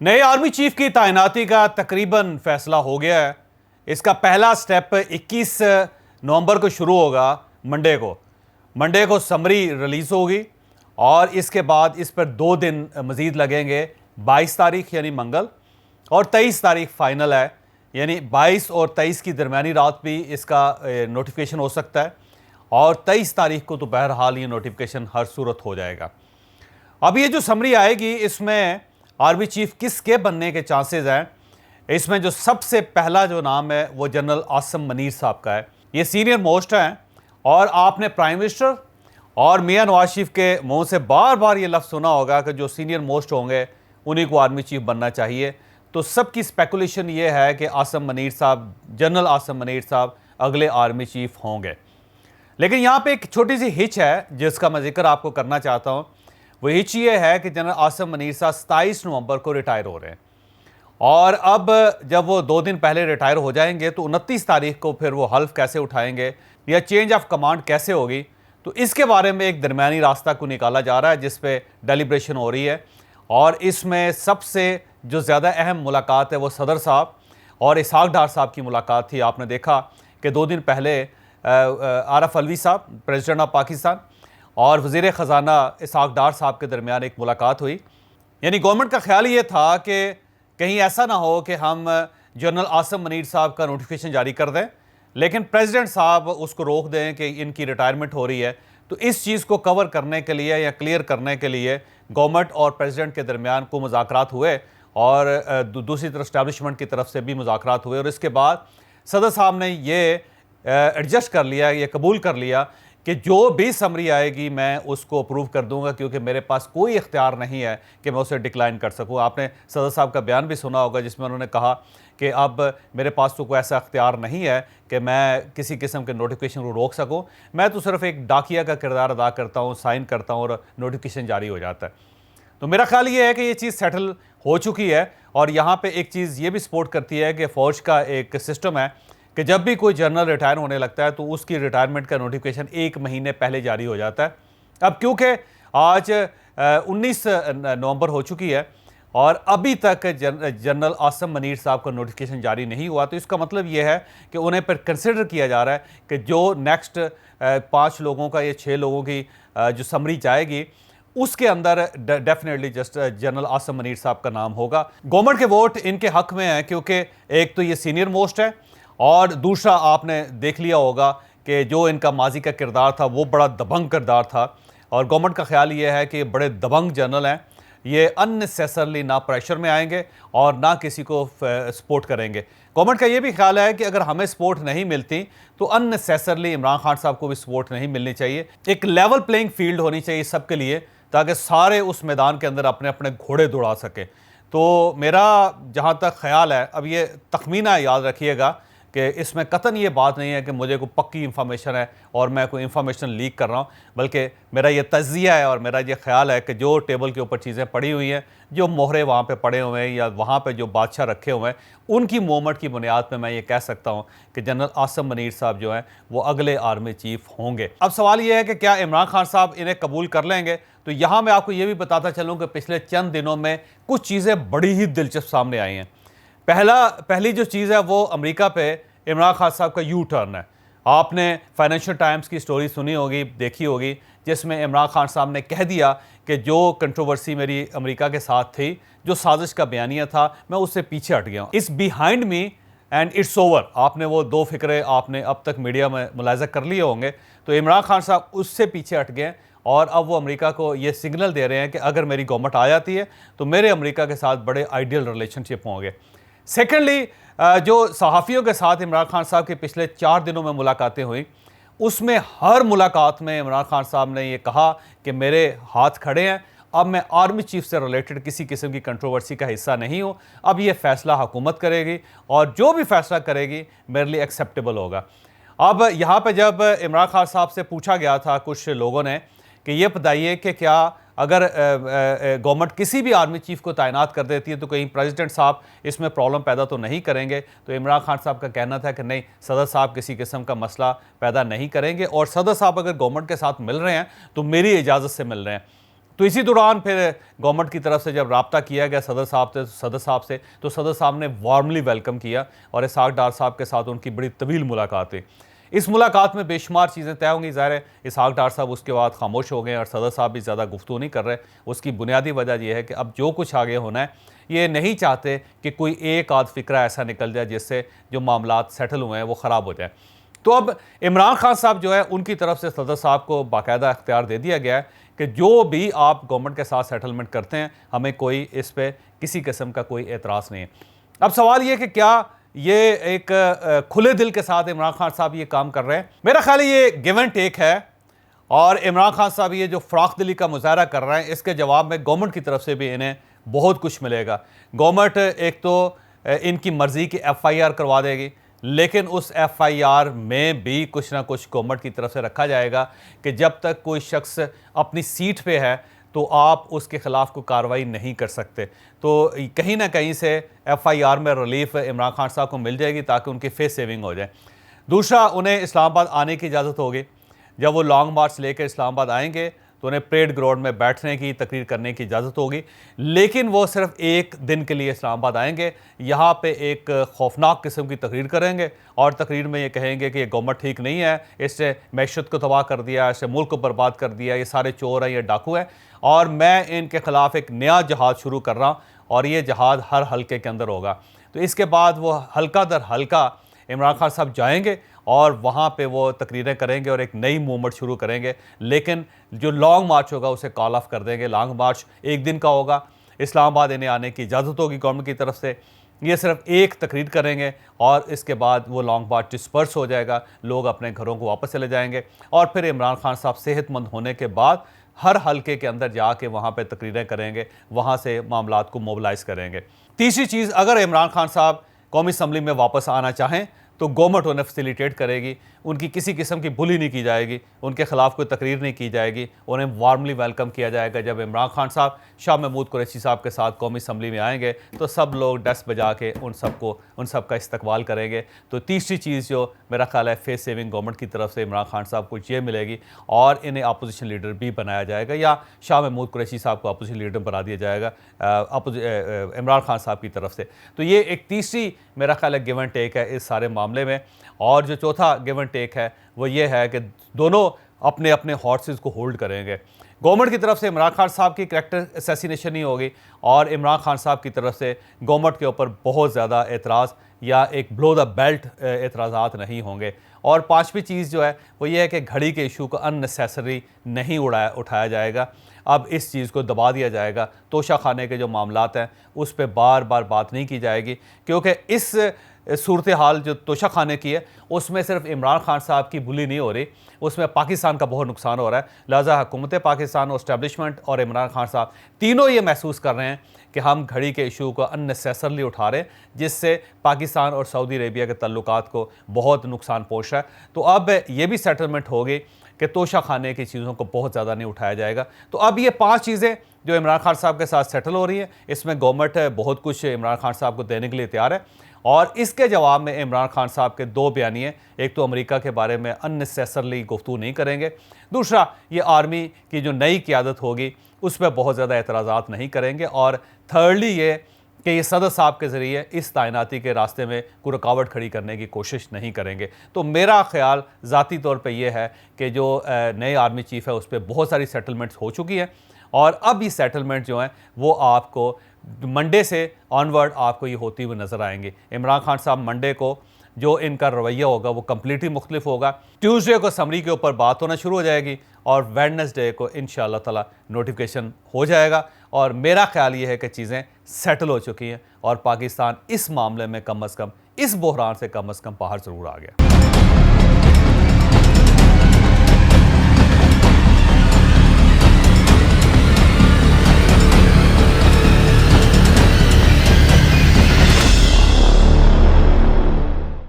नए army chief की तैनाती का तकरीबन फैसला हो गया है। इसका पहला स्टेप 21 नवंबर को शुरू होगा। मंडे को समरी रिलीज होगी और इसके बाद इस पर 2 दिन मजीद लगेंगे। 22 तारीख यानी मंगल और 23 तारीख फाइनल है, यानी 22 और 23 की दरमियानी रात भी इसका नोटिफिकेशन हो सकता है और 23 तारीख को तो बहरहाल ये नोटिफिकेशन हर सूरत हो जाएगा। अब ये जो समरी आएगी इसमें आर्मी चीफ किसके बनने के चांसेस हैं। इसमें जो सबसे पहला जो नाम है वो जनरल आसिम मनीर साहब का है। ये सीनियर मोस्ट हैं और आपने प्राइम मिनिस्टर और मियां नवाज शरीफ के मुंह से बार बार ये लफ्ज़ सुना होगा कि जो सीनियर मोस्ट होंगे उन्हीं को आर्मी चीफ बनना चाहिए। तो सबकी स्पेकुलेशन ये है कि जनरल आसिम मनीर साहब अगले आर्मी चीफ होंगे। लेकिन यहाँ पे एक छोटी सी हिच है जिसका मैं जिक्र आपको करना चाहता हूँ। वो हिच ये है कि जनरल आसिम मनीर साहब 27 नवंबर को रिटायर हो रहे हैं और अब जब वो 2 दिन पहले रिटायर हो जाएंगे तो 29 तारीख को फिर वो हल्फ कैसे उठाएंगे या चेंज ऑफ कमांड कैसे होगी, तो इसके बारे में एक दरमियानी रास्ता को निकाला जा रहा है जिस पे डेलिब्रेशन हो रही है। और इसमें सबसे जो ज़्यादा अहम मुलाकात है वो सदर साहब और इसहाक डार साहब की मुलाकात थी। आपने देखा कि 2 दिन पहले आरफ अलवी साहब प्रेसिडेंट ऑफ पाकिस्तान और वज़ीर ख़जाना इसहाक डार साहब के दरमियान एक मुलाकात हुई। यानी गवर्नमेंट का ख्याल ये था कि कहीं ऐसा ना हो कि हम जनरल आसिम मनीर साहब का नोटिफिकेशन जारी कर दें लेकिन प्रेसिडेंट साहब उसको रोक दें कि इनकी रिटायरमेंट हो रही है। तो इस चीज़ को कवर करने के लिए या क्लियर करने के लिए गवर्नमेंट और प्रेसिडेंट के दरमियान को मुज़ाकरात हुए और दूसरी तरफ एस्टैब्लिशमेंट की तरफ से भी मुज़ाकरात हुए और इसके बाद सदर साहब ने ये एडजस्ट कर लिया, ये कबूल कर लिया कि जो भी समरी आएगी मैं उसको अप्रूव कर दूंगा क्योंकि मेरे पास कोई इख्तियार नहीं है कि मैं उसे डिक्लाइन कर सकूं। आपने सदर साहब का बयान भी सुना होगा जिसमें उन्होंने कहा कि अब मेरे पास तो कोई ऐसा इख्तियार नहीं है कि मैं किसी किस्म के नोटिफिकेशन को रोक सकूं। मैं तो सिर्फ एक डाकिया का किरदार अदा करता हूं, साइन करता हूं और नोटिफिकेशन जारी हो जाता है। तो मेरा ख्याल ये है कि ये चीज़ सेटल हो चुकी है और यहाँ पर एक चीज़ ये भी सपोर्ट करती है कि फ़ौज का एक सिस्टम है कि जब भी कोई जनरल रिटायर होने लगता है तो उसकी रिटायरमेंट का नोटिफिकेशन 1 महीने पहले जारी हो जाता है। अब क्योंकि आज 19 नवंबर हो चुकी है और अभी तक जनरल आसिम मनीर साहब का नोटिफिकेशन जारी नहीं हुआ, तो इसका मतलब ये है कि उन्हें पर कंसिडर किया जा रहा है कि जो नेक्स्ट 5 लोगों का या 6 लोगों की जो समरी जाएगी उसके अंदर definitely just general Asim Munir साहब का नाम होगा। गवर्नमेंट के वोट इनके हक में है क्योंकि एक तो ये सीनियर मोस्ट है और दूसरा आपने देख लिया होगा कि जो इनका माजी का किरदार था वो बड़ा दबंग किरदार था और गवर्नमेंट का ख्याल ये है कि बड़े दबंग जनरल हैं, ये अननेसेसरली ना प्रेशर में आएंगे और ना किसी को सपोर्ट करेंगे। गवर्नमेंट का ये भी ख्याल है कि अगर हमें सपोर्ट नहीं मिलती तो अननेसेसरली इमरान खान साहब को भी सपोर्ट नहीं मिलनी चाहिए। एक लेवल प्लेइंग फील्ड होनी चाहिए सबके लिए ताकि सारे उस मैदान के अंदर अपने अपने घोड़े दौड़ा सकें। तो मेरा जहाँ तक ख्याल है, अब ये तखमीना याद रखिएगा कि इसमें कतन ये बात नहीं है कि मुझे कोई पक्की इंफॉर्मेशन है और मैं कोई इंफॉर्मेशन लीक कर रहा हूँ, बल्कि मेरा ये तज्जिया है और मेरा ये ख्याल है कि जो टेबल के ऊपर चीज़ें पड़ी हुई हैं, जो मोहरे वहाँ पे पड़े हुए हैं या वहाँ पे जो बादशाह रखे हुए हैं, उनकी मूवमेंट की बुनियाद पे मैं ये कह सकता हूँ कि जनरल आसिम मनीर साहब जो हैं वो अगले आर्मी चीफ होंगे। अब सवाल ये है कि क्या इमरान खान साहब इन्हें कबूल कर लेंगे। तो यहाँ मैं आपको ये भी बताता चलूँ कि पिछले चंद दिनों में कुछ चीज़ें बड़ी ही दिलचस्प सामने आई हैं। पहली जो चीज़ है वो अमेरिका पे इमरान खान साहब का यू टर्न है। आपने फाइनेंशियल टाइम्स की स्टोरी सुनी होगी, देखी होगी, जिसमें इमरान खान साहब ने कह दिया कि जो कंट्रोवर्सी मेरी अमेरिका के साथ थी, जो साजिश का बयानिया था, मैं उससे पीछे हट गया हूँ। It's behind me and it's over. आपने वो 2 फिक्रे आपने अब तक मीडिया में मुलाहिजा कर लिए होंगे। तो इमरान खान साहब उससे पीछे हट गए और अब वो अमेरिका को ये सिग्नल दे रहे हैं कि अगर मेरी गवर्नमेंट आ जाती है तो मेरे अमेरिका के साथ बड़े आइडियल रिलेशनशिप होंगे। सेकेंडली, जो सहाफ़ियों के साथ इमरान खान साहब के पिछले 4 दिनों में मुलाकातें हुई, उसमें हर मुलाकात में इमरान खान साहब ने ये कहा कि मेरे हाथ खड़े हैं, अब मैं आर्मी चीफ से रिलेटेड किसी किस्म की कंट्रोवर्सी का हिस्सा नहीं हूँ। अब ये फ़ैसला हुकूमत करेगी और जो भी फ़ैसला करेगी मेरे लिए एक्सेप्टेबल होगा। अब यहाँ पे जब इमरान खान साहब से पूछा गया था कुछ लोगों ने कि ये बताइए कि क्या अगर गवर्नमेंट किसी भी आर्मी चीफ को तैनात कर देती है तो कहीं प्रेसिडेंट साहब इसमें प्रॉब्लम पैदा तो नहीं करेंगे। तो इमरान खान साहब का कहना था कि नहीं, सदर साहब किसी किस्म का मसला पैदा नहीं करेंगे और सदर साहब अगर गवर्नमेंट के साथ मिल रहे हैं तो मेरी इजाज़त से मिल रहे हैं। तो इसी दौरान फिर गवर्नमेंट की तरफ से जब राब्ता किया गया सदर साहब से तो सदर साहब ने वार्मली वेलकम किया और इसहाक डार साहब के साथ उनकी बड़ी तवील मुलाकात हुई। इस मुलाकात में बेशुमार चीज़ें तय होंगी। ज़ाहिर है इसहाक डार साहब उसके बाद खामोश हो गए और सदर साहब भी ज़्यादा गुफ्तगू नहीं कर रहे। उसकी बुनियादी वजह यह है कि अब जो कुछ आगे होना है, ये नहीं चाहते कि कोई एक आध फिक्रा ऐसा निकल जाए जिससे जो मामलात सेटल हुए हैं वो ख़राब हो जाए। तो अब इमरान खान साहब जो है उनकी तरफ से सदर साहब को बाकायदा इख्तियार दे दिया गया है कि जो भी आप गवर्नमेंट के साथ सेटलमेंट करते हैं, हमें कोई इस पर किसी किस्म का कोई एतराज़ नहीं है। अब सवाल ये कि क्या ये एक खुले दिल के साथ इमरान खान साहब ये काम कर रहे हैं? मेरा ख्याल है ये गिव एंड टेक है और इमरान खान साहब ये जो फ़राख दिली का मुजाहरा कर रहे हैं, इसके जवाब में गवर्नमेंट की तरफ से भी इन्हें बहुत कुछ मिलेगा। गवर्नमेंट एक तो इनकी मर्ज़ी की FIR करवा देगी, लेकिन उस FIR में भी कुछ ना कुछ गवर्नमेंट की तरफ से रखा जाएगा कि जब तक कोई शख्स अपनी सीट पे है तो आप उसके ख़िलाफ़ कोई कार्रवाई नहीं कर सकते। तो कहीं ना कहीं से FIR में रिलीफ इमरान खान साहब को मिल जाएगी ताकि उनकी फेस सेविंग हो जाए। दूसरा, उन्हें इस्लामाबाद आने की इजाज़त होगी। जब वो लॉन्ग मार्च लेकर इस्लामाबाद आएंगे तो उन्हें परेड ग्राउंड में बैठने की, तकरीर करने की इजाज़त होगी, लेकिन वो सिर्फ एक दिन के लिए इस्लामाबाद आएंगे। यहाँ पे एक खौफनाक किस्म की तकरीर करेंगे और तकरीर में ये कहेंगे कि ये गवर्नमेंट ठीक नहीं है, इससे मैशत को तबाह कर दिया, इससे मुल्क को बर्बाद कर दिया, ये सारे चोर हैं, ये डाकू हैं और मैं इनके ख़िलाफ़ एक नया जहाद शुरू कर रहा हूँ और ये जहाद हर हल्के के अंदर होगा। तो इसके बाद वो हल्का दर हल्का इमरान खान साहब जाएंगे और वहाँ पे वो तकरीरें करेंगे और एक नई मूवमेंट शुरू करेंगे, लेकिन जो लॉन्ग मार्च होगा उसे कॉल ऑफ कर देंगे। लॉन्ग मार्च एक दिन का होगा, इस्लामाबाद इन्हें आने की इजाज़त होगी गवर्नमेंट की तरफ से। ये सिर्फ एक तकरीर करेंगे और इसके बाद वो लॉन्ग मार्च डिस्पर्स हो जाएगा, लोग अपने घरों को वापस चले जाएंगे और फिर इमरान खान साहब सेहतमंद होने के बाद हर हल्के के अंदर जाके वहाँ पे तकरीरें करेंगे, वहाँ से मामलात को मोबिलाइज़ करेंगे। तीसरी चीज़, अगर इमरान खान साहब कौमी असम्बली में वापस आना चाहें तो गवर्नमेंट उन्हें फैसिलिटेट करेगी, उनकी किसी किस्म की बुली नहीं की जाएगी, उनके खिलाफ कोई तकरीर नहीं की जाएगी, उन्हें वार्मली वेलकम किया जाएगा। जब इमरान खान साहब शाह महमूद कुरैशी साहब के साथ कौमी असम्बली में आएंगे तो सब लोग डेस्क बजा के उन सब का इस्तकबाल करेंगे। तो तीसरी चीज़ जो मेरा ख्याल है फेस सेविंग गवर्नमेंट की तरफ से इमरान खान साहब को ये मिलेगी और इन्हें अपोजिशन लीडर भी बनाया जाएगा या शाह महमूद कुरैशी साहब को अपोजिशन लीडर बना दिया जाएगा इमरान खान साहब की तरफ से। तो ये एक तीसरी मेरा ख्याल है गिव एंड टेक है इस सारे मामले में। और जो चौथा गिव एंड टेक है वो ये है कि दोनों अपने अपने हॉर्सेस को होल्ड करेंगे। गवर्नमेंट की तरफ से इमरान खान साहब की करैक्टर असैसिनेशन नहीं होगी और इमरान खान साहब की तरफ से गवर्नमेंट के ऊपर बहुत ज़्यादा एतराज़ या एक ब्लो द बेल्ट एतराज़ात नहीं होंगे। और पांचवी चीज़ जो है वो ये है कि घड़ी के इशू को अननेसेसरी नहीं उठाया जाएगा। अब इस चीज़ को दबा दिया जाएगा। तोशा खाने के जो मामलात हैं उस पर बार बार बात नहीं की जाएगी, क्योंकि इस सूरत हाल जो तोशा खाने की है उसमें सिर्फ इमरान खान साहब की बुली नहीं हो रही, उसमें पाकिस्तान का बहुत नुकसान हो रहा है। लिहाजा हुकूमत पाकिस्तान और इस्टेब्लिशमेंट और इमरान खान साहब तीनों ये महसूस कर रहे हैं कि हम घड़ी के इशू को अननेसेसरली उठा रहे हैं, जिससे पाकिस्तान और सऊदी अरेबिया के तल्लुकात को बहुत नुकसान पहुँच रहा है। तो अब ये भी सेटलमेंट होगी कि तोशा खाने की चीज़ों को बहुत ज़्यादा नहीं उठाया जाएगा। तो अब ये 5 चीज़ें जो इमरान खान साहब के साथ सेटल हो रही हैं, इसमें गवर्नमेंट बहुत कुछ इमरान खान साहब को देने के लिए तैयार है। और इसके जवाब में इमरान खान साहब के 2 बयानिए, एक तो अमेरिका के बारे में अननेसेसरली गुफ्तगू नहीं करेंगे, दूसरा ये आर्मी की जो नई क़यादत होगी उस पर बहुत ज़्यादा एतराज़ात नहीं करेंगे, और थर्डली ये कि ये सदर साहब के ज़रिए इस तैनाती के रास्ते में कोई रुकावट खड़ी करने की कोशिश नहीं करेंगे। तो मेरा ख्याल ज़ाती तौर पे ये है कि जो नए आर्मी चीफ़ है उस पर बहुत सारी सेटलमेंट्स हो चुकी हैं और अब ये सेटलमेंट जो हैं वो आपको मंडे से ऑनवर्ड आपको ये होती हुई नज़र आएंगी। इमरान खान साहब मंडे को जो इनका रवैया होगा वो कम्प्लीटली मुख्तलिफ होगा। ट्यूसडे को समरी के ऊपर बात होना शुरू हो जाएगी और वेडनेसडे को इंशाअल्लाह ताला नोटिफिकेशन हो जाएगा। और मेरा ख्याल ये है कि चीज़ें सेटल हो चुकी हैं और पाकिस्तान इस मामले में कम अज़ कम, इस बहरान से कम अज़ कम बाहर ज़रूर आ गया।